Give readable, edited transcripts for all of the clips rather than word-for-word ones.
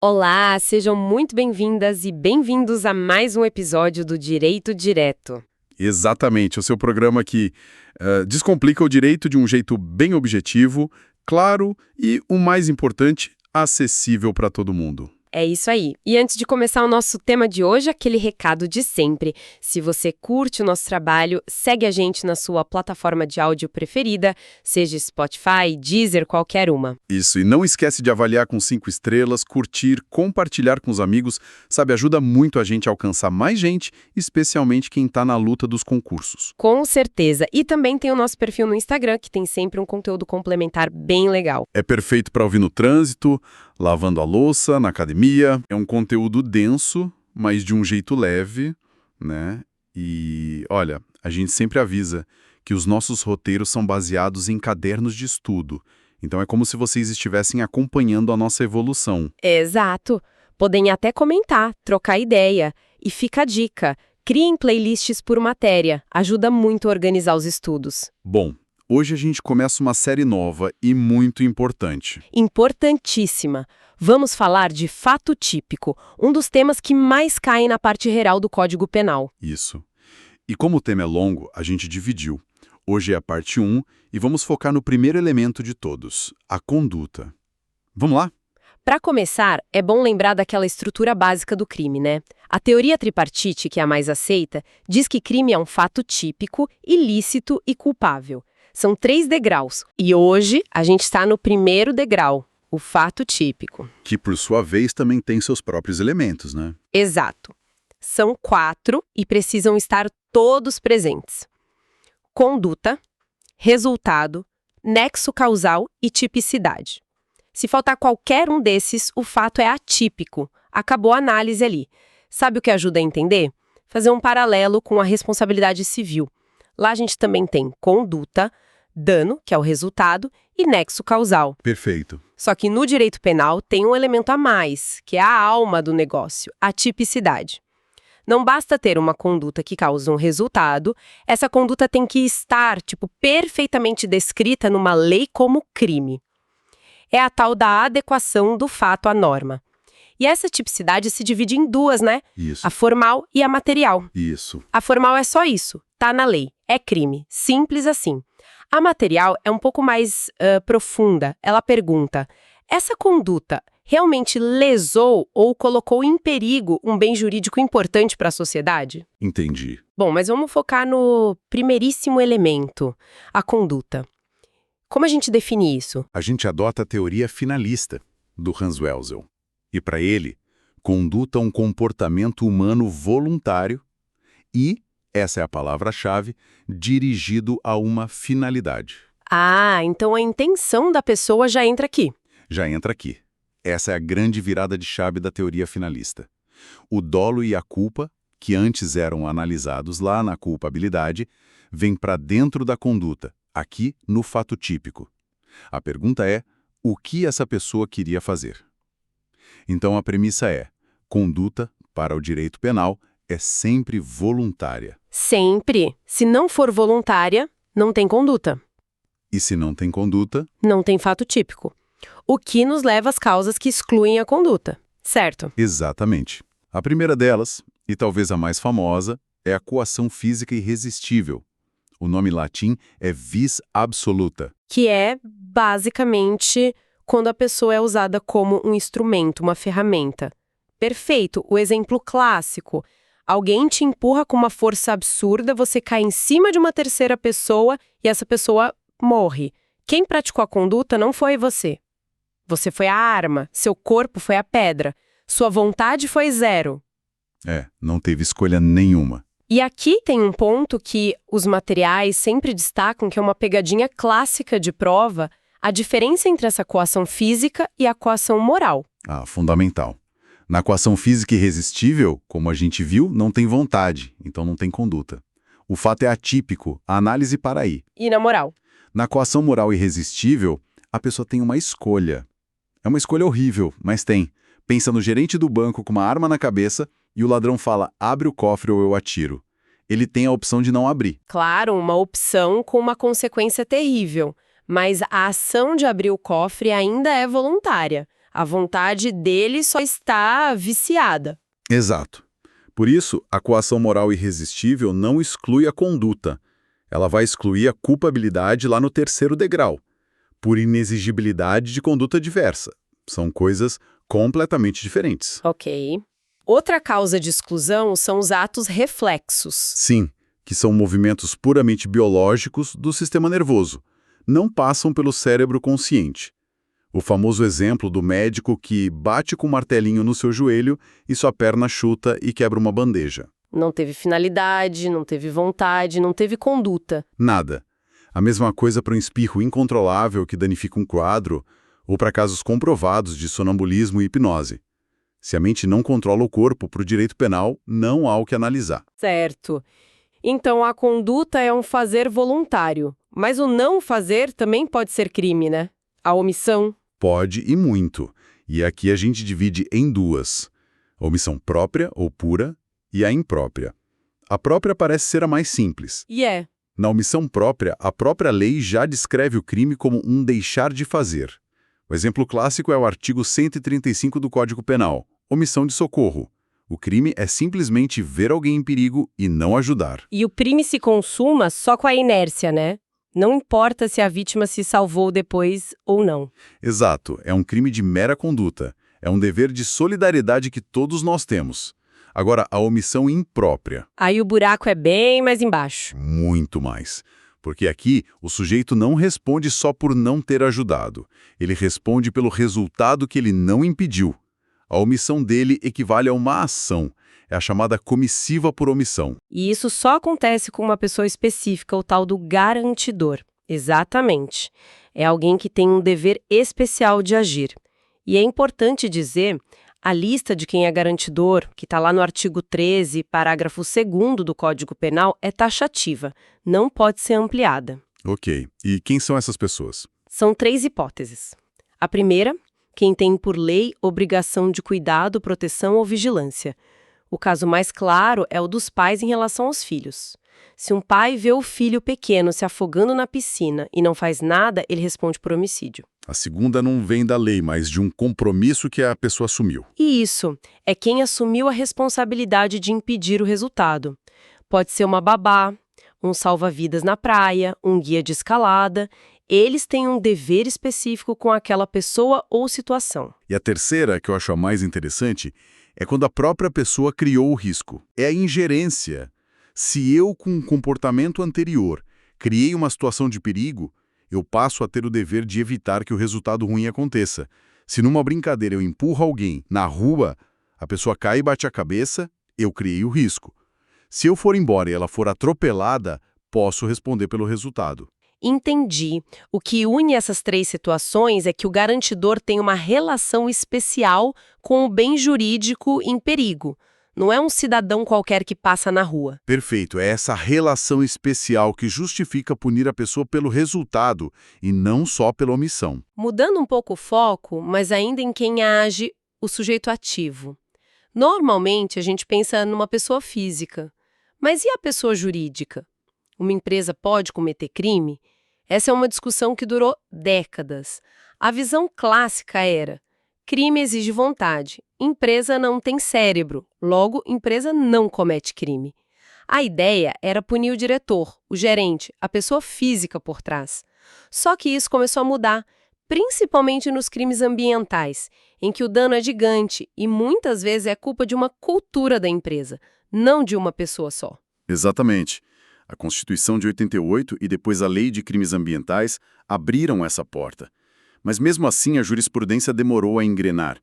Olá, sejam muito bem-vindas e bem-vindos a mais um episódio do Direito Direto. Exatamente, o seu programa que descomplica o direito de um jeito bem objetivo, claro e, o mais importante, acessível para todo mundo. É isso aí. E antes de começar o nosso tema de hoje, aquele recado de sempre. Se você curte o nosso trabalho, segue a gente na sua plataforma de áudio preferida, seja Spotify, Deezer, qualquer uma. Isso, e não esquece de avaliar com 5 estrelas, curtir, compartilhar com os amigos, sabe, ajuda muito a gente a alcançar mais gente, especialmente quem está na luta dos concursos. Com certeza. E também tem o nosso perfil no Instagram, que tem sempre um conteúdo complementar bem legal. É perfeito para ouvir no trânsito, lavando a louça, na academia. É um conteúdo denso, mas de um jeito leve, né? E, olha, a gente sempre avisa que os nossos roteiros são baseados em cadernos de estudo. Então é como se vocês estivessem acompanhando a nossa evolução. Exato. Podem até comentar, trocar ideia. E fica a dica, criem playlists por matéria. Ajuda muito a organizar os estudos. Bom, hoje a gente começa uma série nova e muito importante. Importantíssima. Vamos falar de fato típico, um dos temas que mais caem na parte geral do Código Penal. Isso. E como o tema é longo, a gente dividiu. Hoje é a parte 1 e vamos focar no primeiro elemento de todos, a conduta. Vamos lá? Para começar, é bom lembrar daquela estrutura básica do crime, né? A teoria tripartite, que é a mais aceita, diz que crime é um fato típico, ilícito e culpável. São 3 degraus, e hoje a gente está no primeiro degrau, o fato típico. Que, por sua vez, também tem seus próprios elementos, né? Exato. São 4 e precisam estar todos presentes. Conduta, resultado, nexo causal e tipicidade. Se faltar qualquer um desses, o fato é atípico. Acabou a análise ali. Sabe o que ajuda a entender? Fazer um paralelo com a responsabilidade civil. Lá a gente também tem conduta, dano, que é o resultado, e nexo causal. Perfeito. Só que no direito penal tem um elemento a mais, que é a alma do negócio, a tipicidade. Não basta ter uma conduta que causa um resultado, essa conduta tem que estar, perfeitamente descrita numa lei como crime. É a tal da adequação do fato à norma. E essa tipicidade se divide em 2, né? Isso. A formal e a material. Isso. A formal é só isso, tá na lei, é crime, simples assim. A material é um pouco mais profunda. Ela pergunta, essa conduta realmente lesou ou colocou em perigo um bem jurídico importante para a sociedade? Entendi. Bom, mas vamos focar no primeiríssimo elemento, a conduta. Como a gente define isso? A gente adota a teoria finalista do Hans Welzel. E para ele, conduta é um comportamento humano voluntário e, essa é a palavra-chave, dirigido a uma finalidade. Ah, então a intenção da pessoa já entra aqui. Já entra aqui. Essa é a grande virada de chave da teoria finalista. O dolo e a culpa, que antes eram analisados lá na culpabilidade, vêm para dentro da conduta, aqui no fato típico. A pergunta é, o que essa pessoa queria fazer? Então a premissa é, conduta, para o direito penal, é sempre voluntária. Sempre. Se não for voluntária, não tem conduta. E se não tem conduta, Não tem fato típico. O que nos leva às causas que excluem a conduta, certo? exatamente. A primeira delas, e talvez a mais famosa, é a coação física irresistível. O nome latim é vis absoluta. Que é, basicamente, quando a pessoa é usada como um instrumento, uma ferramenta. Perfeito, o exemplo clássico. Alguém te empurra com uma força absurda, você cai em cima de uma terceira pessoa e essa pessoa morre. Quem praticou a conduta não foi você. Você foi a arma, seu corpo foi a pedra, sua vontade foi 0. Não teve escolha nenhuma. E aqui tem um ponto que os materiais sempre destacam, que é uma pegadinha clássica de prova, a diferença entre essa coação física e a coação moral. Fundamental. Na coação física irresistível, como a gente viu, não tem vontade, então não tem conduta. O fato é atípico, a análise para aí. E na moral? Na coação moral irresistível, a pessoa tem uma escolha. É uma escolha horrível, mas tem. Pensa no gerente do banco com uma arma na cabeça e o ladrão fala, abre o cofre ou eu atiro. Ele tem a opção de não abrir. Claro, uma opção com uma consequência terrível. Mas a ação de abrir o cofre ainda é voluntária. A vontade dele só está viciada. Exato. Por isso, a coação moral irresistível não exclui a conduta. Ela vai excluir a culpabilidade lá no terceiro degrau, por inexigibilidade de conduta diversa. São coisas completamente diferentes. Ok. Outra causa de exclusão são os atos reflexos. Sim, que são movimentos puramente biológicos do sistema nervoso. Não passam pelo cérebro consciente. O famoso exemplo do médico que bate com um martelinho no seu joelho e sua perna chuta e quebra uma bandeja. Não teve finalidade, não teve vontade, não teve conduta. Nada. A mesma coisa para um espirro incontrolável que danifica um quadro, ou para casos comprovados de sonambulismo e hipnose. Se a mente não controla o corpo para o direito penal, não há o que analisar. Certo. Então a conduta é um fazer voluntário, mas o não fazer também pode ser crime, né? A omissão. Pode e muito. E aqui a gente divide em duas. A omissão própria ou pura e a imprópria. A própria parece ser a mais simples. E é. Na omissão própria, a própria lei já descreve o crime como um deixar de fazer. O exemplo clássico é o artigo 135 do Código Penal, omissão de socorro. O crime é simplesmente ver alguém em perigo e não ajudar. E o crime se consuma só com a inércia, né? Não importa se a vítima se salvou depois ou não. Exato, é um crime de mera conduta. É um dever de solidariedade que todos nós temos. Agora, a omissão imprópria. Aí o buraco é bem mais embaixo. Muito mais. Porque aqui, o sujeito não responde só por não ter ajudado. Ele responde pelo resultado que ele não impediu. A omissão dele equivale a uma ação. É a chamada comissiva por omissão. E isso só acontece com uma pessoa específica, o tal do garantidor. Exatamente. É alguém que tem um dever especial de agir. E é importante dizer, a lista de quem é garantidor, que está lá no artigo 13, parágrafo 2º do Código Penal, é taxativa. Não pode ser ampliada. Ok. E quem são essas pessoas? São 3 hipóteses. A primeira, quem tem por lei obrigação de cuidado, proteção ou vigilância. O caso mais claro é o dos pais em relação aos filhos. Se um pai vê o filho pequeno se afogando na piscina e não faz nada, ele responde por homicídio. A segunda não vem da lei, mas de um compromisso que a pessoa assumiu. E isso é quem assumiu a responsabilidade de impedir o resultado. Pode ser uma babá, um salva-vidas na praia, um guia de escalada. Eles têm um dever específico com aquela pessoa ou situação. E a terceira, que eu acho a mais interessante, é quando a própria pessoa criou o risco. É a ingerência. Se eu, com um comportamento anterior, criei uma situação de perigo, eu passo a ter o dever de evitar que o resultado ruim aconteça. Se numa brincadeira eu empurro alguém na rua, a pessoa cai e bate a cabeça, eu criei o risco. Se eu for embora e ela for atropelada, posso responder pelo resultado. Entendi. O que une essas 3 situações é que o garantidor tem uma relação especial com o bem jurídico em perigo. Não é um cidadão qualquer que passa na rua. Perfeito, é essa relação especial que justifica punir a pessoa pelo resultado e não só pela omissão. Mudando um pouco o foco, mas ainda em quem age, o sujeito ativo. Normalmente a gente pensa numa pessoa física. Mas e a pessoa jurídica? Uma empresa pode cometer crime? Essa é uma discussão que durou décadas. A visão clássica era: crime exige vontade, empresa não tem cérebro, logo, empresa não comete crime. A ideia era punir o diretor, o gerente, a pessoa física por trás. Só que isso começou a mudar, principalmente nos crimes ambientais, em que o dano é gigante e muitas vezes é culpa de uma cultura da empresa, não de uma pessoa só. Exatamente. A Constituição de 88 e depois a Lei de Crimes Ambientais abriram essa porta. Mas mesmo assim a jurisprudência demorou a engrenar.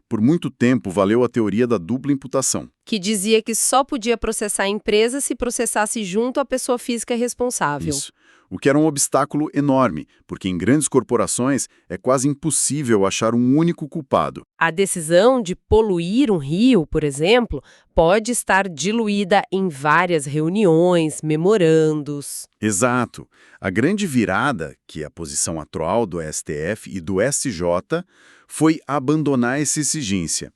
Por muito tempo valeu a teoria da dupla imputação. Que dizia que só podia processar a empresa se processasse junto à pessoa física responsável. Isso. O que era um obstáculo enorme, porque em grandes corporações é quase impossível achar um único culpado. A decisão de poluir um rio, por exemplo, pode estar diluída em várias reuniões, memorandos. Exato. A grande virada, que é a posição atual do STF e do SJ, foi abandonar essa exigência.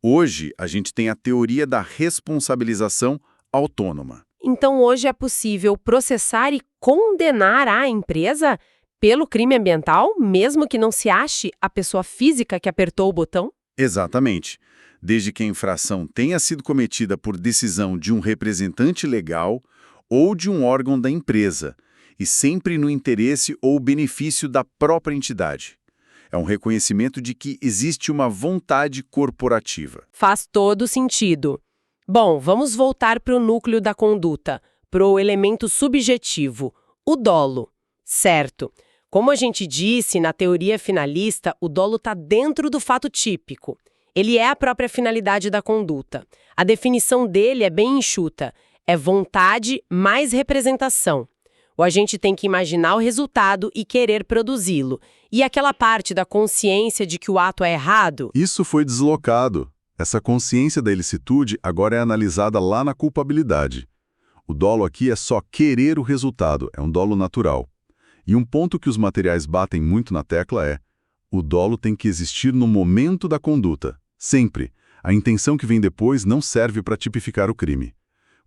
Hoje, a gente tem a teoria da responsabilização autônoma. Então, hoje é possível processar e condenar a empresa pelo crime ambiental, mesmo que não se ache a pessoa física que apertou o botão? Exatamente. Desde que a infração tenha sido cometida por decisão de um representante legal ou de um órgão da empresa, e sempre no interesse ou benefício da própria entidade. É um reconhecimento de que existe uma vontade corporativa. Faz todo sentido. Bom, vamos voltar para o núcleo da conduta, para o elemento subjetivo, o dolo. Certo. Como a gente disse, na teoria finalista, o dolo está dentro do fato típico. Ele é a própria finalidade da conduta. A definição dele é bem enxuta. É vontade mais representação. O agente tem que imaginar o resultado e querer produzi-lo. E aquela parte da consciência de que o ato é errado? Isso foi deslocado. Essa consciência da ilicitude agora é analisada lá na culpabilidade. O dolo aqui é só querer o resultado, é um dolo natural. E um ponto que os materiais batem muito na tecla é: o dolo tem que existir no momento da conduta. Sempre. A intenção que vem depois não serve para tipificar o crime.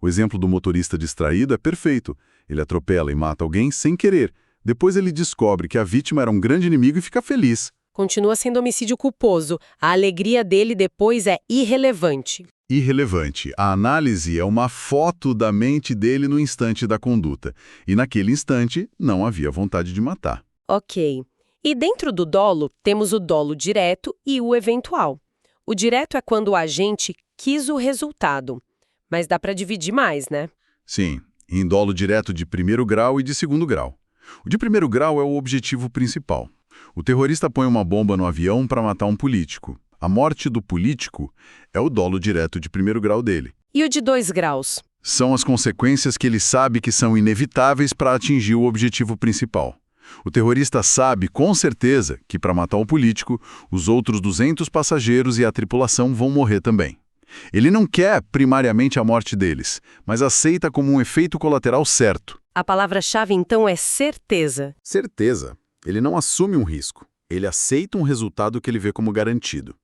O exemplo do motorista distraído é perfeito. Ele atropela e mata alguém sem querer. Depois ele descobre que a vítima era um grande inimigo e fica feliz. Continua sendo homicídio culposo. A alegria dele depois é irrelevante. Irrelevante. A análise é uma foto da mente dele no instante da conduta. E naquele instante, não havia vontade de matar. Ok. E dentro do dolo, temos o dolo direto e o eventual. O direto é quando o agente quis o resultado. Mas dá para dividir mais, né? Sim, em dolo direto de primeiro grau e de segundo grau. O de primeiro grau é o objetivo principal. O terrorista põe uma bomba no avião para matar um político. A morte do político é o dolo direto de primeiro grau dele. E o de 2 graus? São as consequências que ele sabe que são inevitáveis para atingir o objetivo principal. O terrorista sabe, com certeza, que para matar o político, os outros 200 passageiros e a tripulação vão morrer também. Ele não quer, primariamente, a morte deles, mas aceita como um efeito colateral certo. A palavra-chave, então, é certeza. Certeza. Ele não assume um risco. Ele aceita um resultado que ele vê como garantido.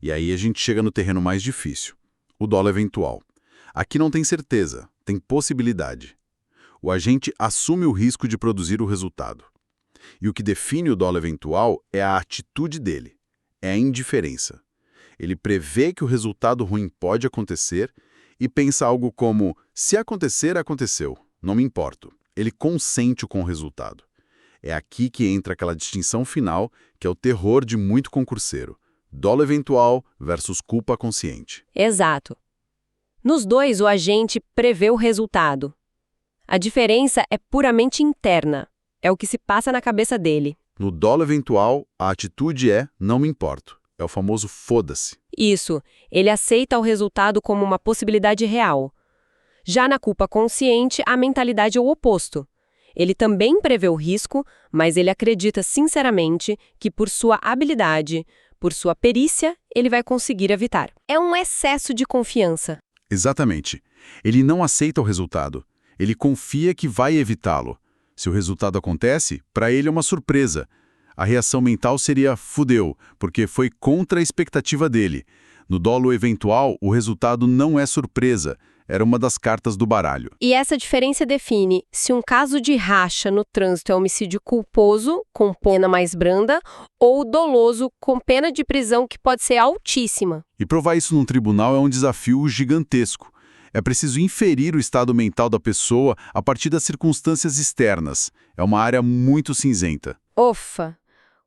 E aí a gente chega no terreno mais difícil. O dolo eventual. Aqui não tem certeza, tem possibilidade. O agente assume o risco de produzir o resultado. E o que define o dolo eventual é a atitude dele. É a indiferença. Ele prevê que o resultado ruim pode acontecer e pensa algo como: se acontecer, aconteceu, não me importo. Ele consente com o resultado. É aqui que entra aquela distinção final, que é o terror de muito concurseiro. Dolo eventual versus culpa consciente. Exato. Nos dois, o agente prevê o resultado. A diferença é puramente interna. É o que se passa na cabeça dele. No dolo eventual, a atitude é: não me importo. É o famoso foda-se. Isso, ele aceita o resultado como uma possibilidade real. Já na culpa consciente, a mentalidade é o oposto. Ele também prevê o risco, mas ele acredita sinceramente que por sua habilidade, por sua perícia, ele vai conseguir evitar. É um excesso de confiança. Exatamente. Ele não aceita o resultado. Ele confia que vai evitá-lo. Se o resultado acontece, para ele é uma surpresa. A reação mental seria: fudeu, porque foi contra a expectativa dele. No dolo eventual, o resultado não é surpresa. Era uma das cartas do baralho. E essa diferença define se um caso de racha no trânsito é homicídio culposo, com pena mais branda, ou doloso, com pena de prisão que pode ser altíssima. E provar isso num tribunal é um desafio gigantesco. É preciso inferir o estado mental da pessoa a partir das circunstâncias externas. É uma área muito cinzenta. Ufa!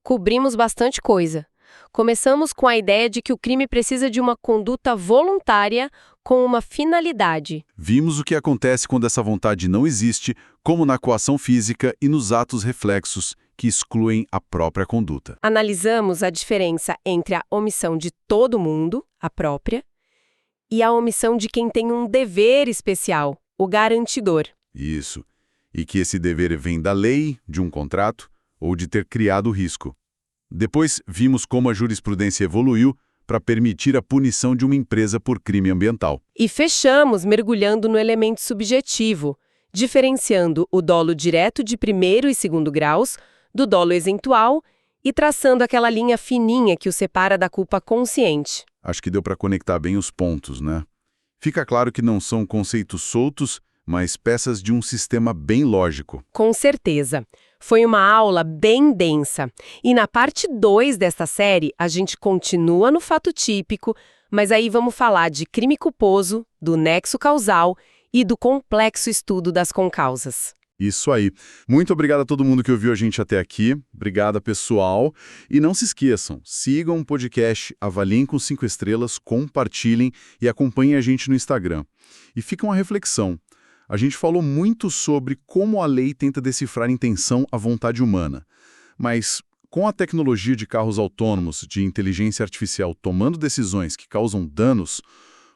Cobrimos bastante coisa. Começamos com a ideia de que o crime precisa de uma conduta voluntária com uma finalidade. Vimos o que acontece quando essa vontade não existe, como na coação física e nos atos reflexos, que excluem a própria conduta. Analisamos a diferença entre a omissão de todo mundo, a própria, e a omissão de quem tem um dever especial, o garantidor. Isso. E que esse dever vem da lei, de um contrato, ou de ter criado o risco. Depois, vimos como a jurisprudência evoluiu para permitir a punição de uma empresa por crime ambiental. E fechamos mergulhando no elemento subjetivo, diferenciando o dolo direto de primeiro e segundo graus do dolo eventual e traçando aquela linha fininha que o separa da culpa consciente. Acho que deu para conectar bem os pontos, né? Fica claro que não são conceitos soltos, mas peças de um sistema bem lógico. Com certeza. Foi uma aula bem densa. E na parte 2 desta série, a gente continua no fato típico, mas aí vamos falar de crime culposo, do nexo causal e do complexo estudo das concausas. Isso aí. Muito obrigado a todo mundo que ouviu a gente até aqui. Obrigada, pessoal. E não se esqueçam, sigam o podcast, avaliem com 5 estrelas, compartilhem e acompanhem a gente no Instagram. E fica uma reflexão. A gente falou muito sobre como a lei tenta decifrar intenção à vontade humana. Mas, com a tecnologia de carros autônomos, de inteligência artificial tomando decisões que causam danos,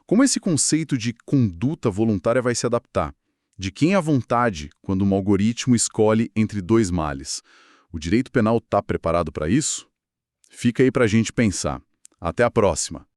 como esse conceito de conduta voluntária vai se adaptar? De quem é a vontade quando um algoritmo escolhe entre 2 males? O direito penal está preparado para isso? Fica aí para a gente pensar. Até a próxima!